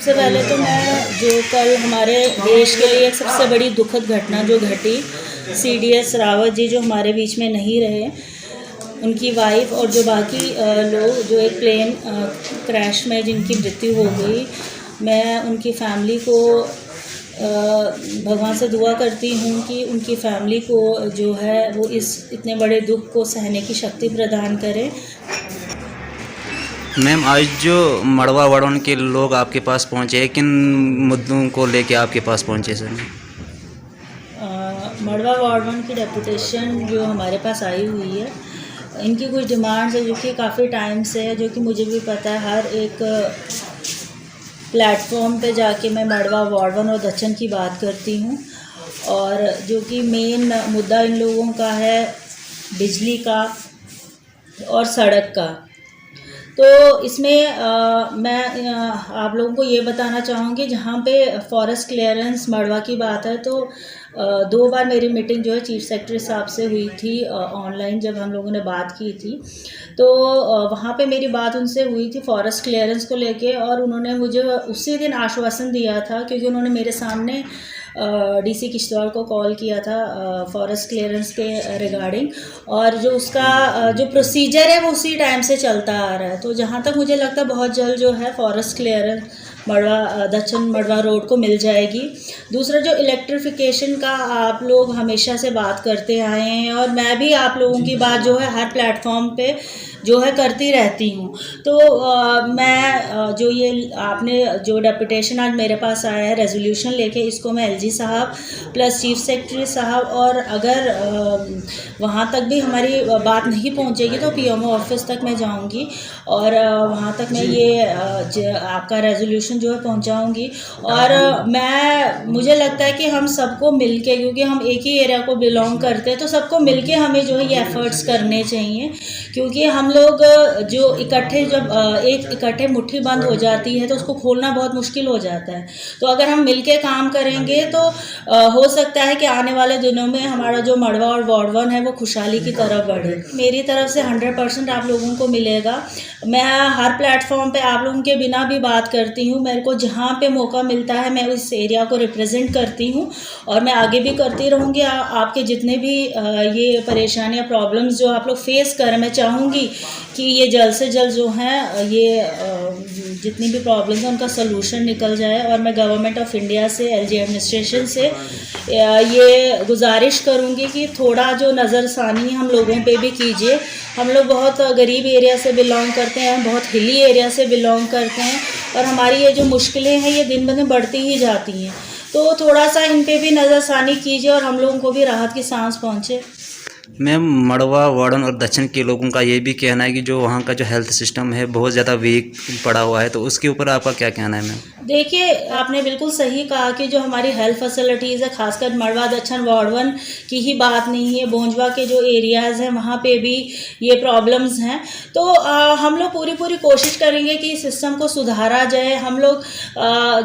सबसे पहले तो मैं जो कल हमारे देश के लिए एक सबसे बड़ी दुखद घटना जो घटी, CDS रावत जी जो हमारे बीच में नहीं रहे, उनकी वाइफ और जो बाकी लोग जो एक प्लेन क्रैश में जिनकी मृत्यु हो गई, मैं उनकी फैमिली को भगवान से दुआ करती हूँ कि उनकी फैमिली को जो है वो इस इतने बड़े दुख को सहने की शक्ति प्रदान करें। मैम, आज जो मड़वा वार्डन के लोग आपके पास पहुँचे हैं, किन मुद्दों को लेके आपके पास पहुँचे सर? मड़वा वार्डन की डेपुटेशन जो हमारे पास आई हुई है, इनकी कुछ डिमांड्स है जो कि काफ़ी टाइम से है, जो कि मुझे भी पता है। हर एक प्लेटफॉर्म पे जाके मैं मड़वा वार्डन और दक्षिण की बात करती हूँ, और जो कि मेन मुद्दा इन लोगों का है बिजली का और सड़क का। तो इसमें मैं आप लोगों को ये बताना चाहूँगी, जहाँ पे फॉरेस्ट क्लियरेंस मड़वा की बात है, तो 2 बार मेरी मीटिंग जो है चीफ सेक्रेटरी साहब से हुई थी ऑनलाइन, जब हम लोगों ने बात की थी। तो वहाँ पे मेरी बात उनसे हुई थी फॉरेस्ट क्लियरेंस को लेके, और उन्होंने मुझे उसी दिन आश्वासन दिया था, क्योंकि उन्होंने मेरे सामने DC किश्तवाड़ को कॉल किया था फॉरेस्ट क्लियरेंस के रिगार्डिंग, और जो उसका जो प्रोसीजर है वो उसी टाइम से चलता आ रहा है। तो जहाँ तक मुझे लगता है बहुत जल्द जो है फॉरेस्ट क्लियरेंस मड़वा दक्षिण मड़वा रोड को मिल जाएगी। दूसरा, जो इलेक्ट्रिफिकेशन का आप लोग हमेशा से बात करते आए हैं, और मैं भी आप लोगों की बात जो है हर प्लेटफॉर्म पे जो है करती रहती हूँ। तो मैं जो ये आपने जो डेपुटेशन आज मेरे पास आया है रेजोल्यूशन लेके, इसको मैं LG साहब प्लस चीफ सेक्रेटरी साहब, और अगर वहाँ तक भी हमारी बात नहीं पहुँचेगी तो PMO ऑफिस तक मैं जाऊँगी, और वहाँ तक मैं ये आपका रेजोल्यूशन जो है पहुँचाऊँगी। और मुझे लगता है कि हम सबको मिलके, क्योंकि हम एक ही एरिया को बिलोंग करते हैं, तो सबको मिलके हमें जो है ये एफर्ट्स करने चाहिए, क्योंकि हम लोग जो इकट्ठे जब एक इकट्ठे मुट्ठी बंद हो जाती है तो उसको खोलना बहुत मुश्किल हो जाता है। तो अगर हम मिलके काम करेंगे तो हो सकता है कि आने वाले दिनों में हमारा जो मड़वा और वार्डन है वो खुशहाली की तरफ बढ़े। मेरी तरफ से 100% आप लोगों को मिलेगा। मैं हर प्लेटफॉर्म पे आप लोगों के बिना भी बात करती हूँ। मेरे को जहाँ पे मौका मिलता है मैं उस एरिया को रिप्रेजेंट करती हूँ, और मैं आगे भी करती रहूँगी। आपके जितने भी ये परेशानियाँ प्रॉब्लम्स जो आप लोग फेस कर, मैं चाहूँगी कि ये जल्द से जल्द जो है ये जितनी भी प्रॉब्लम्स हैं उनका सलूशन निकल जाए। और मैं गवर्नमेंट ऑफ इंडिया से, LG एडमिनिस्ट्रेशन से ये गुजारिश करूँगी कि थोड़ा जो नज़रसानी हम लोगों पे भी कीजिए। हम लोग बहुत गरीब एरिया से बिलोंग करते हैं, बहुत हिली एरिया से बिलोंग करते हैं, और हमारी ये जो मुश्किलें हैं ये दिन ब दिन बढ़ती ही जाती हैं। तो थोड़ा सा इन पे भी नज़रसानी कीजिए और हम लोगों को भी राहत की सांस पहुँचे। मैम, मड़वा वार्डन और दक्षिण के लोगों का ये भी कहना है कि जो वहाँ का जो हेल्थ सिस्टम है बहुत ज़्यादा वीक पड़ा हुआ है, तो उसके ऊपर आपका क्या कहना है मैम? देखिए, आपने बिल्कुल सही कहा कि जो हमारी हेल्थ फैसिलिटीज़ है, खासकर मड़वा दक्षिण वार्डन की ही बात नहीं है, बोंजवा के जो एरियाज़ हैं वहाँ पे भी ये प्रॉब्लम्स हैं। तो हम लोग पूरी कोशिश करेंगे कि सिस्टम को सुधारा जाए। हम लोग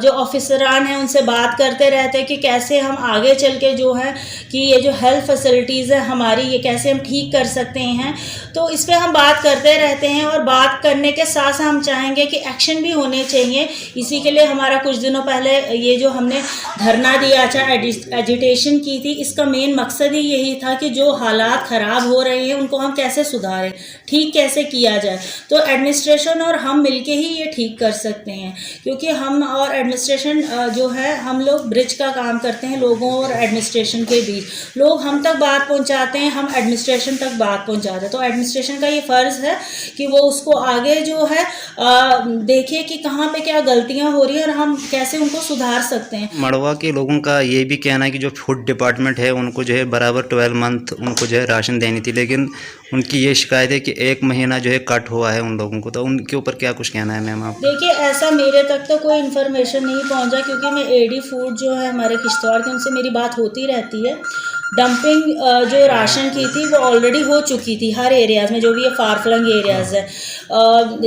जो ऑफिसरान हैं उनसे बात करते रहते हैं कि कैसे हम आगे चल के जो है कि ये जो हेल्थ फैसिलिटीज़ है हमारी, ये कैसे हम ठीक कर सकते हैं। तो इस पर हम बात करते रहते हैं, और बात करने के साथ साथ हम चाहेंगे कि एक्शन भी होने चाहिए। इसी के लिए हमारा कुछ दिनों पहले ये जो हमने धरना दिया था, एजिटेशन की थी, इसका मेन मकसद ही यही था कि जो हालात ख़राब हो रहे हैं उनको हम कैसे सुधारें, ठीक कैसे किया जाए। तो एडमिनिस्ट्रेशन और हम मिलके ही ये ठीक कर सकते हैं, क्योंकि हम और एडमिनिस्ट्रेशन जो है हम लोग ब्रिज का काम करते हैं लोगों और एडमिनिस्ट्रेशन के बीच। लोग हम तक बात पहुंचाते हैं, हम एडमिनिस्ट्रेशन तक बात पहुंचाते हैं। तो एडमिनिस्ट्रेशन का ये फ़र्ज़ है कि वो उसको आगे जो है देखे कि कहाँ पे क्या गलतियाँ हो रही है और हम कैसे उनको सुधार सकते हैं। मड़वा के लोगों का ये भी कहना है कि जो फूड डिपार्टमेंट है उनको जो है बराबर 12 मंथ उनको जो है राशन देनी थी, लेकिन उनकी ये शिकायत है कि 1 महीना जो है कट हुआ है उन लोगों को। तो उनके ऊपर क्या कुछ कहना है मैम आप? देखिए, ऐसा मेरे तक तो कोई इन्फॉर्मेशन नहीं पहुंचा, क्योंकि मैं AD फूड जो है हमारे किश्तवाड़ के, उनसे मेरी बात होती रहती है। डंपिंग जो राशन की थी वो ऑलरेडी हो चुकी थी हर एरियाज़ में, जो भी ये फार फ्लंग एरियाज़ है।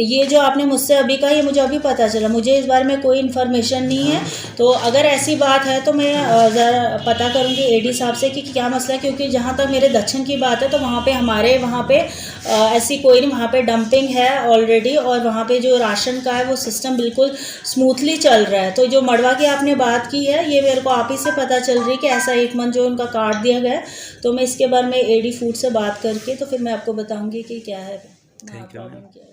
ये जो आपने मुझसे अभी कहा, ये मुझे अभी पता चला, मुझे इस बारे में कोई इन्फॉर्मेशन नहीं है। तो अगर ऐसी बात है तो मैं ज़रा पता करूँगी एडी साहब से कि क्या मसला है, क्योंकि जहाँ तक मेरे दक्षिण की बात है तो वहाँ पे हमारे वहाँ पे ऐसी कोई नहीं, वहाँ पे डंपिंग है ऑलरेडी, और वहाँ पे जो राशन का है वो सिस्टम बिल्कुल स्मूथली चल रहा है। तो जो मड़वा की आपने बात की है, ये मेरे को आप ही से पता चल रही है कि ऐसा 1 मंथ जो उनका काट दिया गया है। तो मैं इसके बारे में एडी फूड से बात करके तो फिर मैं आपको बताऊंगी कि क्या है थैंक यू प्रॉब्लम क्या है।